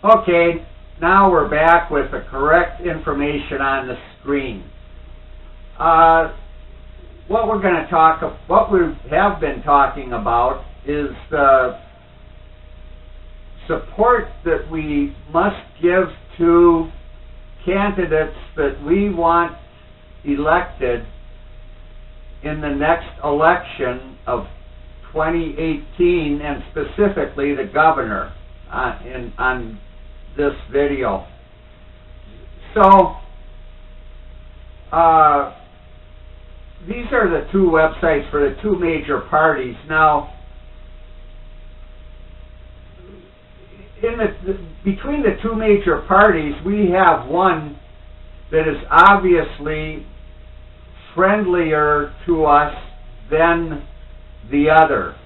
Okay, now we're back with the correct information on the screen. What we have been talking about is the support that we must give to candidates that we want elected in the next election of 2018, and specifically the governor on this video. So these are the two websites for the two major parties. Now, between the two major parties, we have one that is obviously friendlier to us than the other.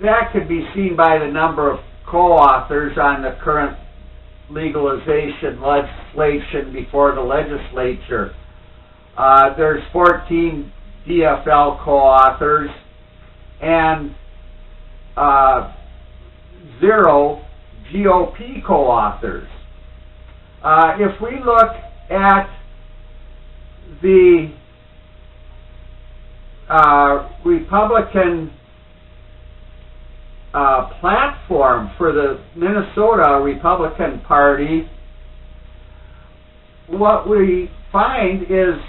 That could be seen by the number of co-authors on the current legalization legislation before the legislature. There's 14 DFL co-authors and 0 GOP co-authors. If we look at the Republican platform for the Minnesota Republican Party, what we find is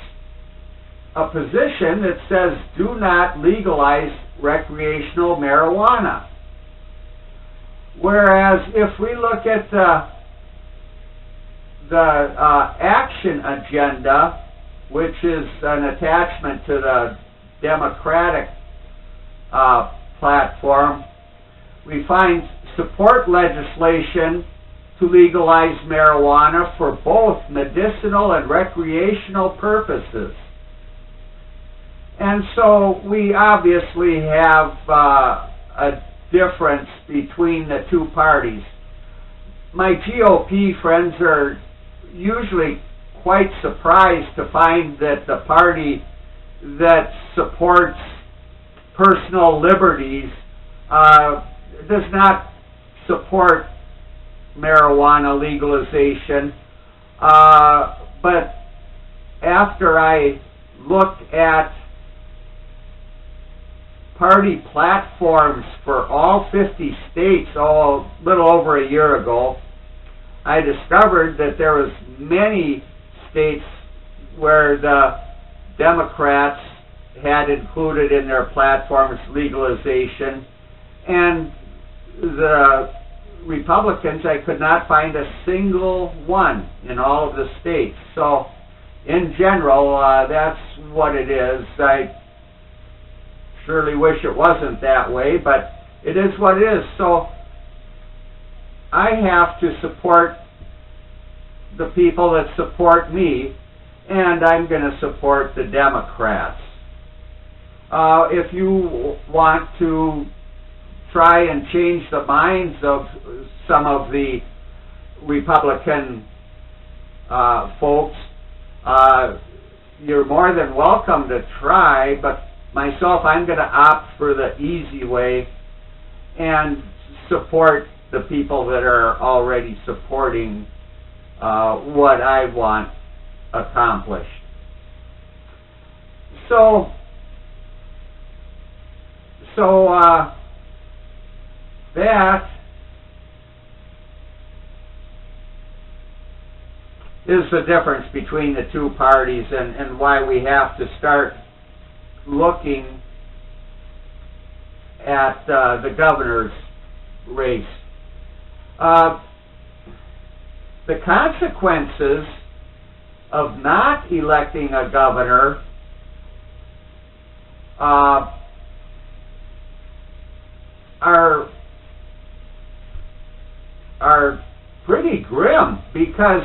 a position that says do not legalize recreational marijuana. Whereas if we look at the action agenda, which is an attachment to the Democratic platform, we find support legislation to legalize marijuana for both medicinal and recreational purposes. And so we obviously have a difference between the two parties. My GOP friends are usually quite surprised to find that the party that supports personal liberties does not support marijuana legalization. But after I looked at party platforms for all 50 states a little over a year ago, I discovered that there was many states where the Democrats had included in their platforms legalization, and the Republicans, I could not find a single one in all of the states. So in general, that's what it is. I surely wish it wasn't that way, but it is what it is. So I have to support the people that support me, and I'm going to support the Democrats. If you want to try and change the minds of some of the Republican folks, you're more than welcome to try, but myself, I'm going to opt for the easy way and support the people that are already supporting what I want accomplished. So that is the difference between the two parties, and why we have to start looking at the governor's race. The consequences of not electing a governor are pretty grim, because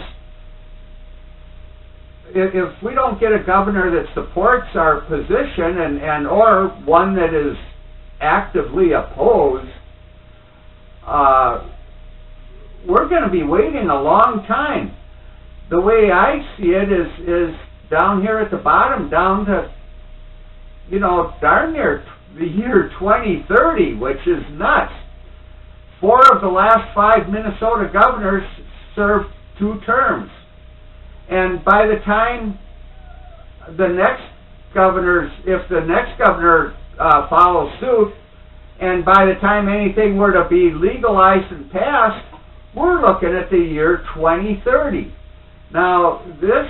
if we don't get a governor that supports our position and or one that is actively opposed, we're going to be waiting a long time. The way I see it is down here at the bottom, down to, darn near the year 2030, which is nuts. 4 of the last 5 Minnesota governors served 2 terms. And by the time the next governors, if the next governor follows suit, and by the time anything were to be legalized and passed, we're looking at the year 2030. Now, this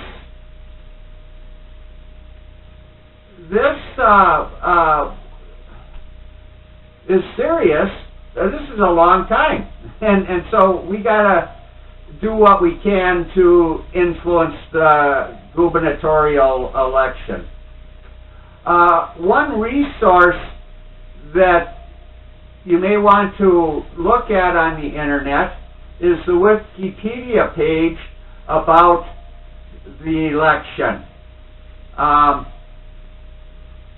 is serious. This is a long time, and so we gotta do what we can to influence the gubernatorial election. One resource that you may want to look at on the internet is the Wikipedia page about the election.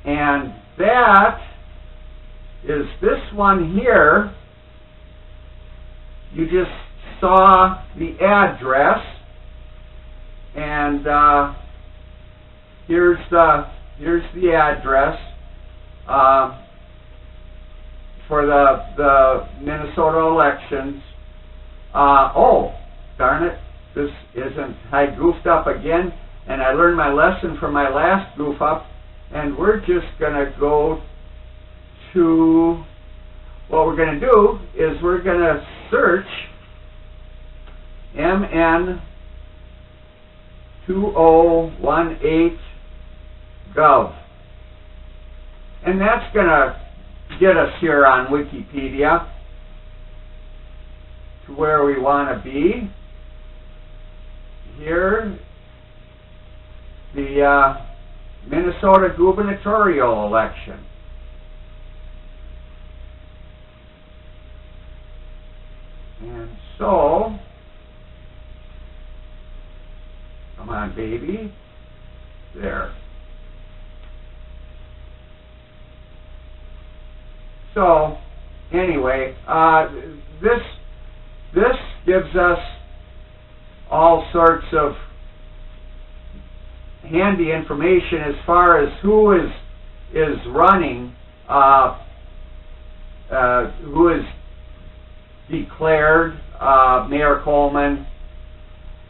And that is this one here. You just saw the address, and here's the address for the Minnesota elections. Oh, darn it, this isn't, I goofed up again, and I learned my lesson from my last goof up, and we're just going to go to, what we're going to do is we're going to search MN2018 and that's going to get us here on Wikipedia to where we want to be. Here, the Minnesota gubernatorial election. And so, come on, baby. There. So, anyway, this gives us all sorts of handy information as far as who is running, who is declared, Mayor Coleman,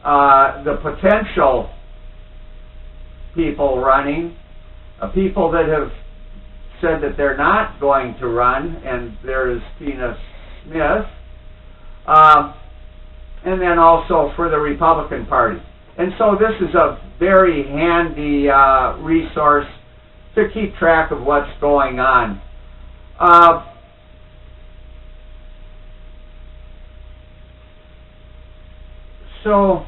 the potential people running, people that have said that they're not going to run, and there is Tina Smith, and then also for the Republican Party. And so this is a very handy resource to keep track of what's going on. So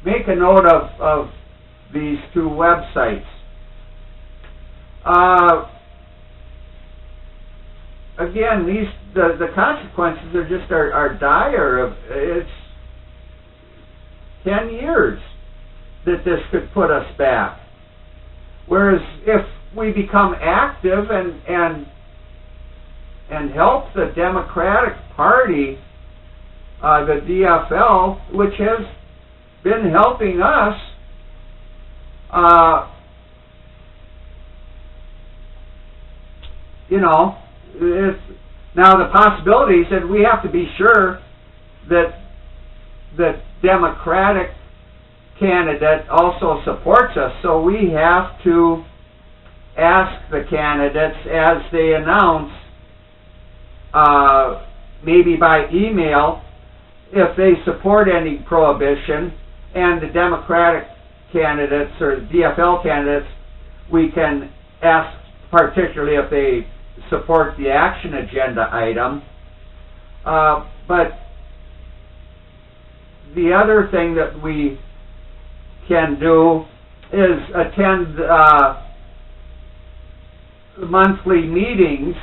make a note of these 2 websites. Again, the consequences are just are dire. It's 10 years that this could put us back. Whereas if we become active and help the Democratic Party, the DFL, which has been helping us, you know, now the possibilities, and we have to be sure that the Democratic candidate also supports us, so we have to ask the candidates as they announce, maybe by email, if they support any prohibition, and the Democratic candidates or DFL candidates, we can ask particularly if they support the action agenda item. But the other thing that we can do is attend monthly meetings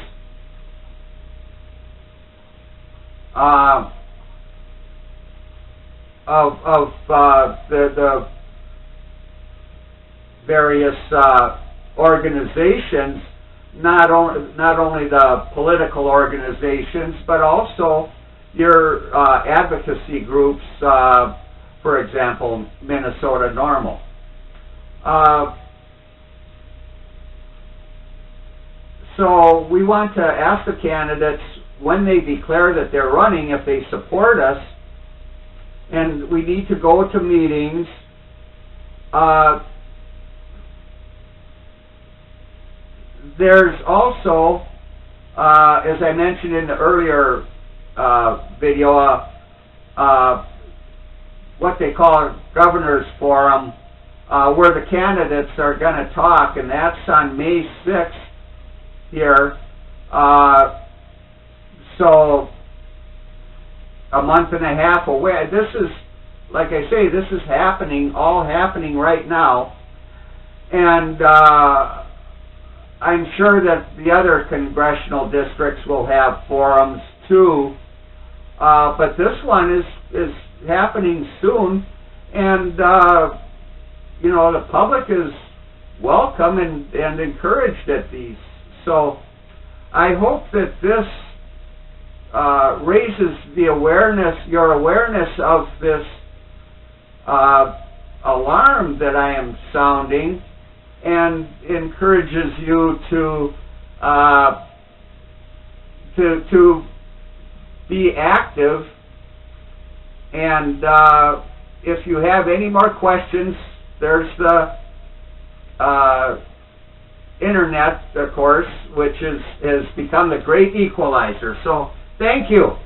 of the various organizations, not only the political organizations, but also your advocacy groups, for example, Minnesota Normal. So we want to ask the candidates when they declare that they're running, if they support us, and we need to go to meetings. There's also, as I mentioned in the earlier video, what they call a governor's forum, where the candidates are going to talk, and that's on May 6th here. So a month and a half away. This is, like I say, this is all happening right now. And I'm sure that the other congressional districts will have forums too. But this one is happening soon, and you know, the public is welcome and encouraged at these. So I hope that this raises the awareness, your awareness of this alarm that I am sounding, and encourages you to be active. And if you have any more questions, there's the internet, of course, which has become the great equalizer. So thank you.